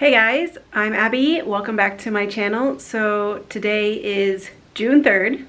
Hey guys, I'm Abby. Welcome back to my channel. So today is June 3rd,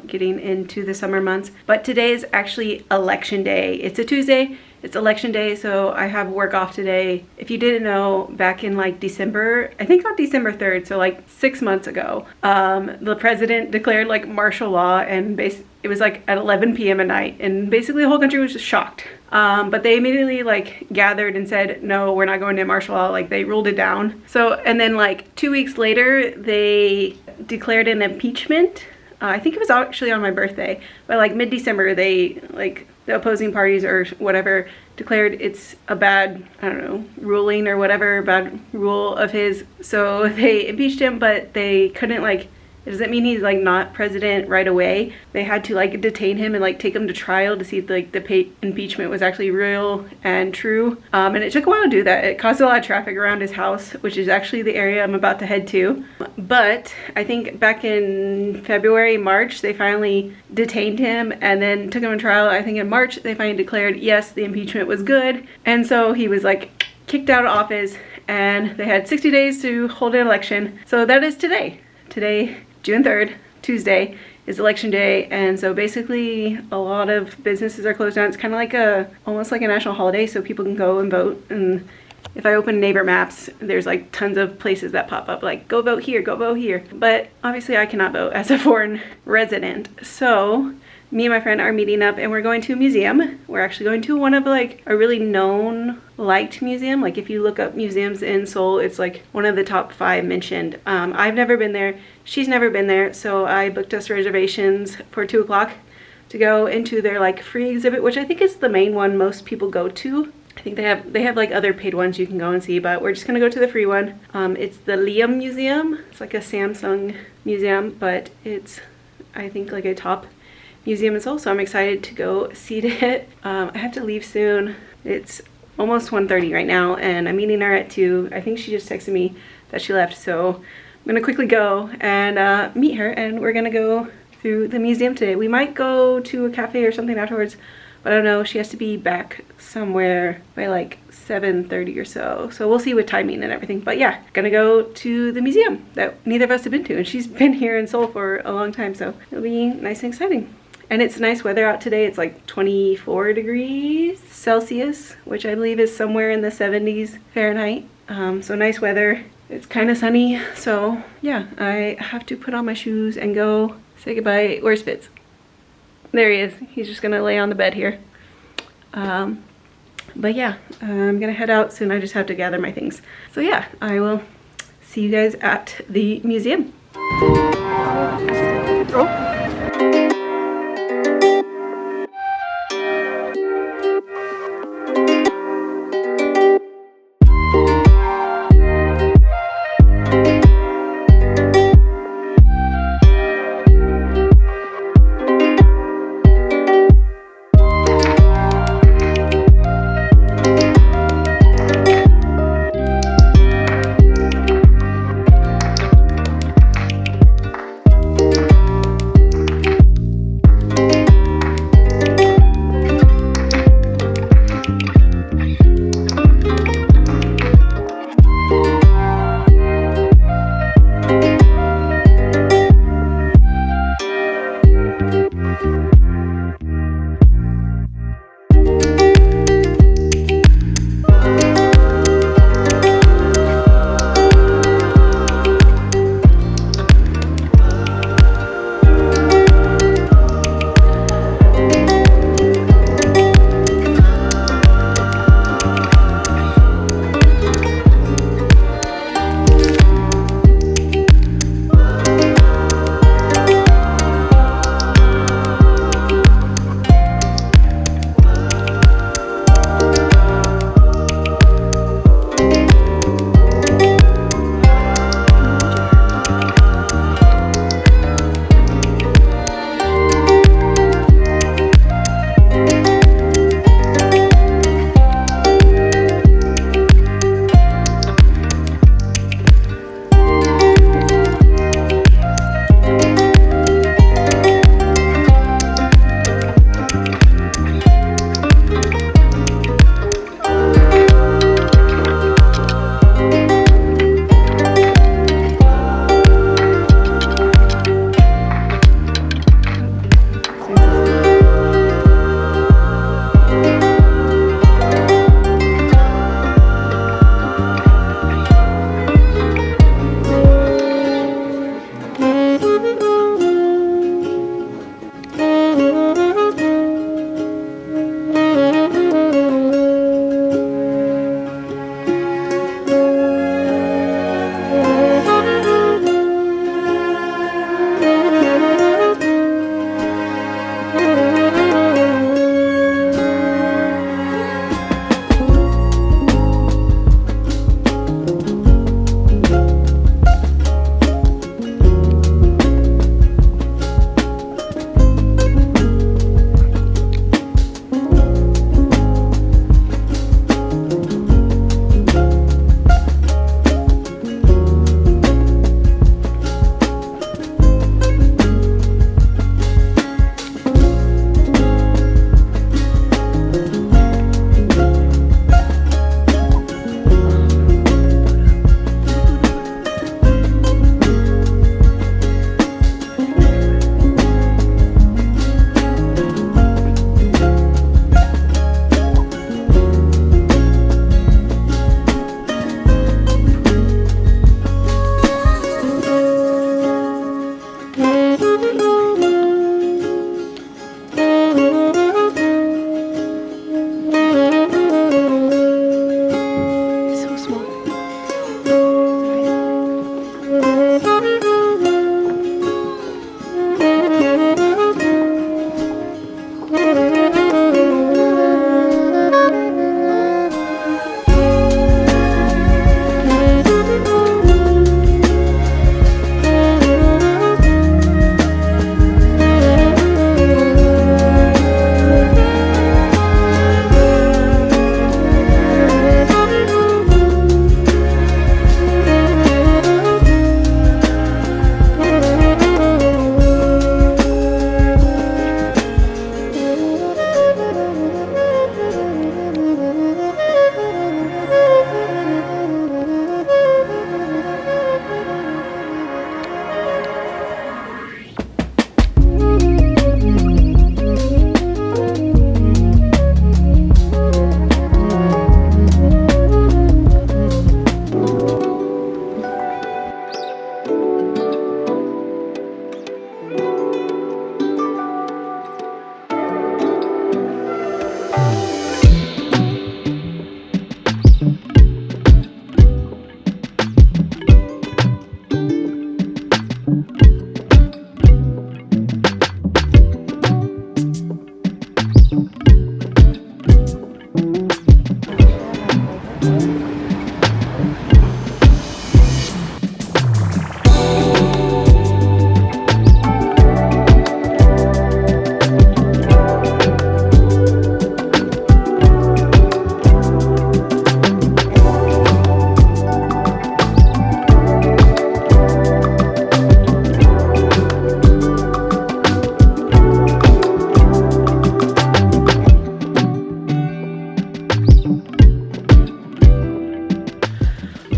getting into the summer months, but today is actually election day. It's a Tuesday, it's election day, so I have work off today. If you didn't know, back in like December, I think on December 3rd, so like 6 months ago, the president declared like martial law, and it was like at 11 p.m. at night, and basically the whole country was just shocked. But they immediately like gathered and said, no, we're not going to martial law. Like they ruled it down. So, and then like 2 weeks later, they declared an impeachment. I think it was actually on my birthday, but like mid-December, they like the opposing parties or whatever declared it's a bad, I don't know, ruling or whatever, bad rule of his. So they impeached him, but they couldn't like, it doesn't mean he's like not president right away. They had to like detain him and like take him to trial to see if like the impeachment was actually real and true. And it took a while to do that. It caused a lot of traffic around his house, which is actually the area I'm about to head to. But I think back in February, March, they finally detained him and then took him to trial. I think in March, they finally declared, yes, the impeachment was good. And so he was like kicked out of office, and they had 60 days to hold an election. So that is today. Today, June 3rd, Tuesday, is election day, and so basically a lot of businesses are closed down. It's kind of like almost like a national holiday, so people can go and vote. And if I open neighbor maps, there's like tons of places that pop up like go vote here, go vote here. But obviously I cannot vote as a foreign resident. So me and my friend are meeting up and we're going to a museum. We're actually going to one of like a really known, liked museum. Like if you look up museums in Seoul, it's like one of the top 5 mentioned. I've never been there. She's never been there. So I booked us reservations for 2 o'clock to go into their like free exhibit, which I think is the main one most people go to. I think they have like other paid ones you can go and see, but we're just gonna go to the free one. It's the Leeum Museum. It's like a Samsung museum, but it's, I think, like a top museum in Seoul, so I'm excited to go see it. I have to leave soon. It's almost 1:30 right now, and I'm meeting her at 2. I think she just texted me that she left, so I'm gonna quickly go and meet her, and we're gonna go through the museum today. We might go to a cafe or something afterwards, but I don't know. She has to be back somewhere by like 7:30 or so, so we'll see with timing and everything. But yeah, gonna go to the museum that neither of us have been to, and she's been here in Seoul for a long time, so it'll be nice and exciting. And it's nice weather out today. It's like 24 degrees Celsius, which I believe is somewhere in the 70s Fahrenheit. So nice weather. It's kind of sunny. So yeah, I have to put on my shoes and go say goodbye. Where's Fitz? There he is. He's just gonna lay on the bed here. But yeah, I'm gonna head out soon. I just have to gather my things. So yeah, I will see you guys at the museum. Oh.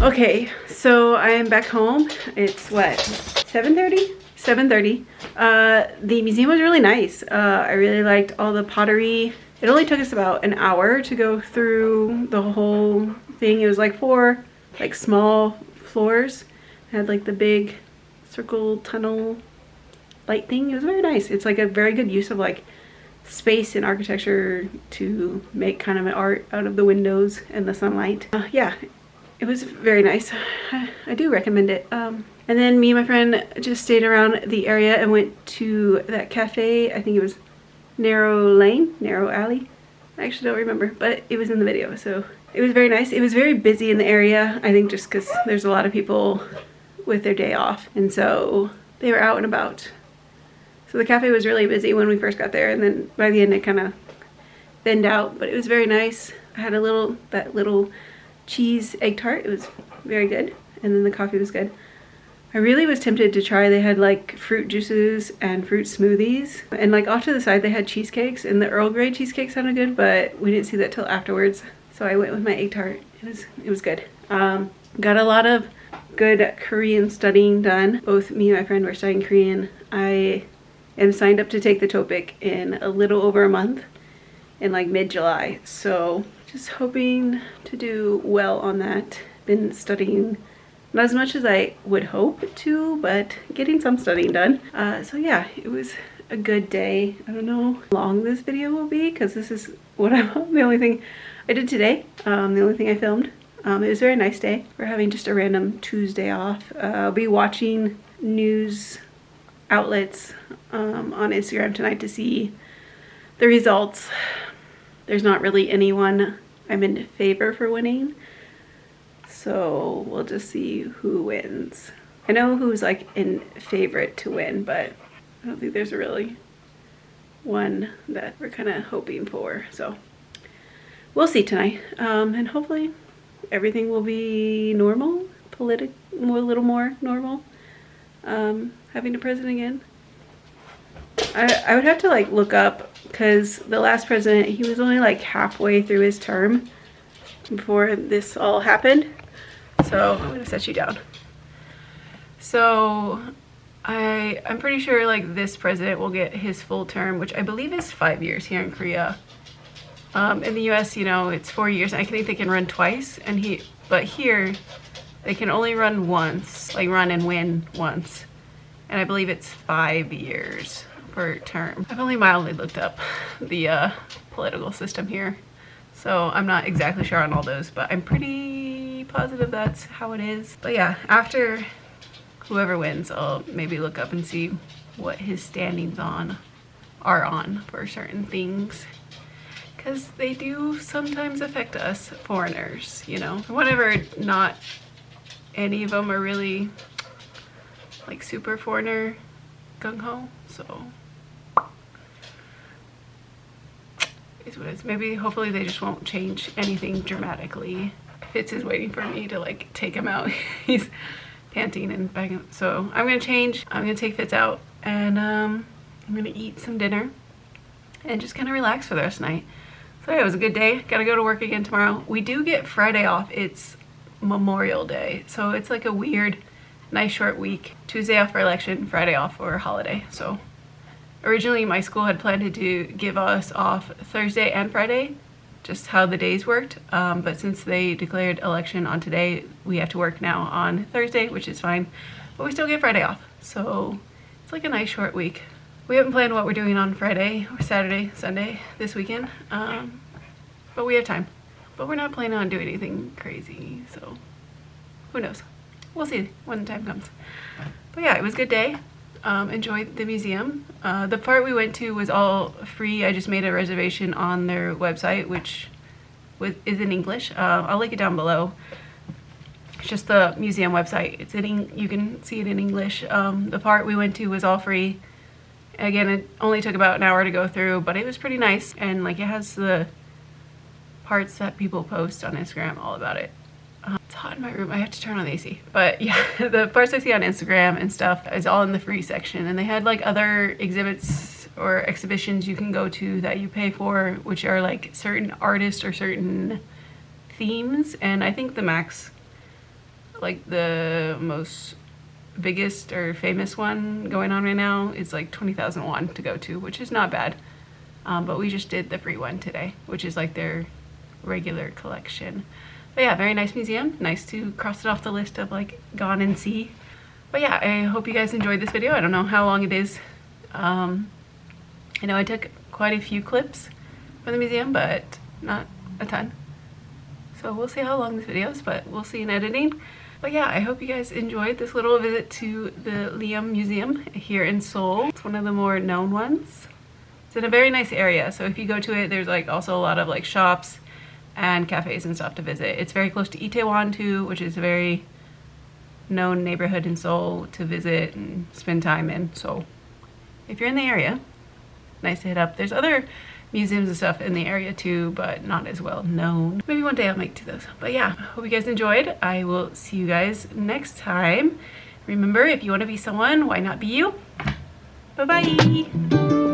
Okay, so I am back home. It's what, 7:30? 7:30. The museum was really nice. I really liked all the pottery. It only took us about an hour to go through the whole thing. It was like 4 like small floors. It had like the big circle tunnel light thing. It was very nice. It's like a very good use of like space and architecture to make kind of an art out of the windows and the sunlight. Yeah, it was very nice. I do recommend it. And then me and my friend just stayed around the area and went to that cafe. I think it was Narrow Alley. I actually don't remember, but it was in the video, so it was very nice. It was very busy in the area, I think just because there's a lot of people with their day off, and so they were out and about. So the cafe was really busy when we first got there, and then by the end it kind of thinned out, but it was very nice. I had that little cheese egg tart. It was very good, and then the coffee was good. I really was tempted to try, they had like fruit juices and fruit smoothies, and like off to the side they had cheesecakes, and the Earl Grey cheesecake sounded good, but we didn't see that till afterwards. So I went with my egg tart. It was good. Got a lot of good Korean studying done. Both me and my friend were studying Korean. I am signed up to take the TOEIC in a little over a month, in like mid-July. So just hoping to do well on that. Been studying not as much as I would hope to, but getting some studying done. So yeah, it was a good day. I don't know how long this video will be because this is the only thing I did today. The only thing I filmed. It was a very nice day. We're having just a random Tuesday off. I'll be watching news outlets on Instagram tonight to see the results. There's not really anyone I'm in favor for winning, so we'll just see who wins. I know who's like in favorite to win, but I don't think there's really one that we're kind of hoping for. So we'll see tonight, and hopefully everything will be normal, a little more normal. Having a president again. I would have to like look up, because the last president, he was only like halfway through his term before this all happened. So I'm gonna set you down. So I'm pretty sure like this president will get his full term, which I believe is 5 years here in Korea. In the US, you know, it's 4 years. I think they can run twice, but here they can only run once, like run and win once. And I believe it's 5 years per term. I've only mildly looked up the political system here, so I'm not exactly sure on all those, but I'm pretty positive that's how it is. But yeah, after whoever wins, I'll maybe look up and see what his standings are on for certain things, because they do sometimes affect us foreigners, you know. Whenever not any of them are really like super foreigner gung-ho, so it's what it is. Maybe hopefully they just won't change anything dramatically. Fitz is waiting for me to like take him out. He's panting and begging. So I'm gonna take Fitz out, and I'm gonna eat some dinner and just kind of relax for the rest of the night. So yeah, it was a good day. Gotta go to work again tomorrow. We do get Friday off. It's Memorial Day, so it's like a weird, nice short week. Tuesday off for election, Friday off for holiday. So originally my school had planned to give us off Thursday and Friday, just how the days worked, but since they declared election on today, we have to work now on Thursday, which is fine, but we still get Friday off. So it's like a nice short week. We haven't planned what we're doing on Friday or Saturday, Sunday this weekend, but we have time. But we're not planning on doing anything crazy, so who knows? We'll see when the time comes. But yeah, it was a good day. Enjoyed the museum. The part we went to was all free. I just made a reservation on their website, which is in English. I'll link it down below. It's just the museum website. You can see it in English. The part we went to was all free. Again, it only took about an hour to go through, but it was pretty nice, and like it has the parts that people post on Instagram all about it. It's hot in my room. I have to turn on the AC. But yeah, the parts I see on Instagram and stuff is all in the free section, and they had like other exhibits or exhibitions you can go to that you pay for, which are like certain artists or certain themes, and I think the max like the most biggest or famous one going on right now is like 20,000 won to go to, which is not bad. But we just did the free one today, which is like their regular collection. But yeah, very nice museum. Nice to cross it off the list of like gone and see. But yeah, I hope you guys enjoyed this video. I don't know how long it is. I know I took quite a few clips from the museum, but not a ton. So we'll see how long this video is, but we'll see in editing. But yeah, I hope you guys enjoyed this little visit to the Leeum Museum here in Seoul. It's one of the more known ones. It's in a very nice area, so if you go to it, there's like also a lot of like shops and cafes and stuff to visit. It's very close to Itaewon too, which is a very known neighborhood in Seoul to visit and spend time in. So if you're in the area, nice to hit up. There's other museums and stuff in the area too, but not as well known. Maybe one day I'll make to those. But yeah, hope you guys enjoyed. I will see you guys next time. Remember, if you want to be someone, why not be you? Bye-bye.